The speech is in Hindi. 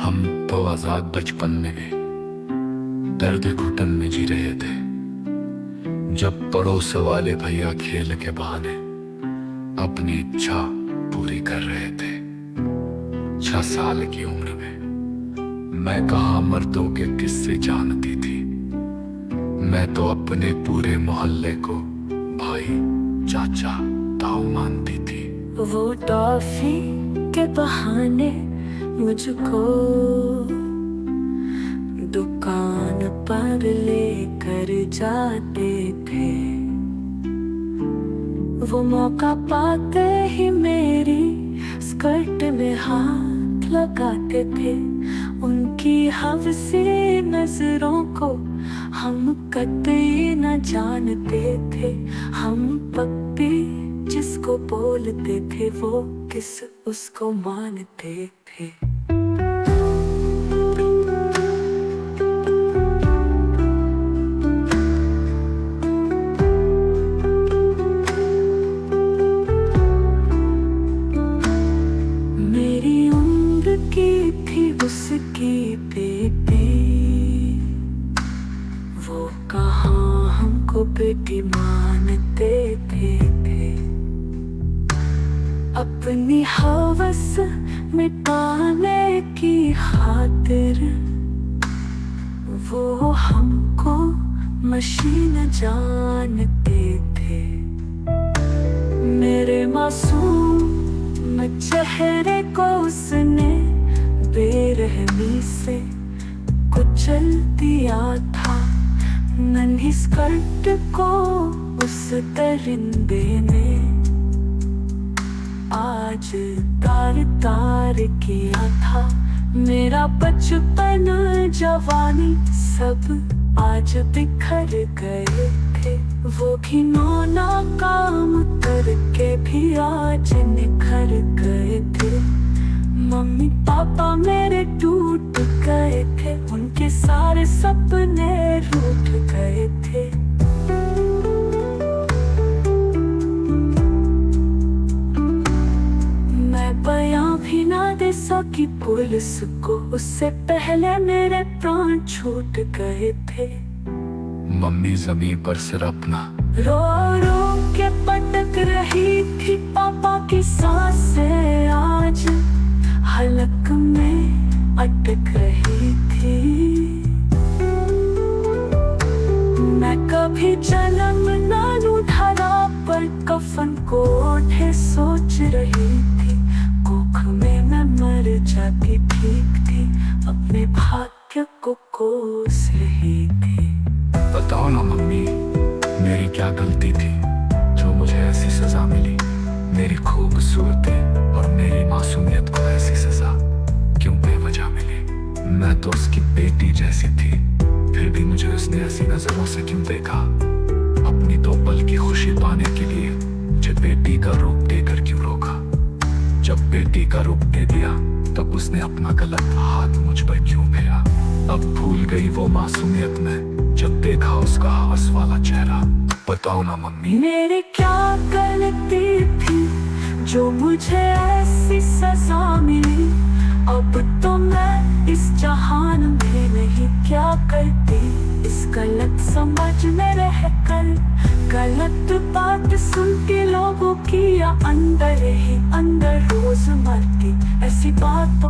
हम तो आजाद बचपन में दर्द घुटन में जी रहे थे, जब पड़ोस वाले भैया खेल के बहाने अपनी इच्छा पूरी कर रहे थे। 6 साल की उम्र में मैं कहाँ मर्दों के किस्से जानती थी। मैं तो अपने पूरे मोहल्ले को भाई चाचा ताऊ मानती थी। वो टॉफी के बहाने मुझको दुकान पर लेकर जाते थे। वो मौका पाते ही मेरी स्कर्ट में हाथ लगाते थे। उनकी हवसी नजरों को हम कतई न जानते थे। हम पप्पी जिसको बोलते थे वो किस उसको मानते थे। मेरी उम्र की थी उसकी बेटी, वो कहाँ हमको बेटी मानते थे। अपनी हवस मिटाने की खातिर वो हमको मशीन जानते थे। मेरे मासूम चेहरे को उसने बेरहमी से कुचल दिया था। नन्ही स्कर्ट को उस दरिंदे ने आज तार तार किया था। मेरा बचपन जवानी सब आज बिखर गए थे। वो घिनौना काम करके भी आज निखर गए थे। मम्मी पापा मेरे टूट गए थे, उनके सारे सपने रूठ गए थे। बयां भी ना दे सकी पुलिस को, उससे पहले मेरे प्राण छूट गए थे। मम्मी जमीन पर सिर अपना रो रो के पटक रही थी। पापा की सांसें आज हलक में अटक रही थी। मैं कभी जन्म ना लूं धरा पर कफन को ओढ़े सोच रही थी। कोख में मैं मर जाती ठीक थी, अपने भाग्य को कोस रही थी। बताओ ना मम्मी, मेरी क्या गलती थी जो मुझे ऐसी सजा मिली। मेरी खूबसूरती और मेरी मासूमियत को ऐसी सजा क्यों बेवजह मिली। मैं तो उसकी बेटी जैसी थी, फिर भी मुझे उसने ऐसी नजरों से क्यों देखा। अपनी 2 पल की खुशी पाने के लिए मुझे बेटी का रूप देकर क्यों रोका। जब बेटी का रूप दे दिया तब उसने अपना गलत हाथ मुझ पर क्यों फेरा। अब भूल गई वो मासूमियत में जब देखा उसका हवस वाला चेहरा। बताओ ना मम्मी, मेरी क्या गलती थी जो मुझे ऐसी सजा मिली। अब तो मैं इस जहान में नहीं, क्या करती इस गलत समझ में रह कर। गलत बात सुन के लोगों की या अंदर ही अंदर रोज मरती। ऐसी बात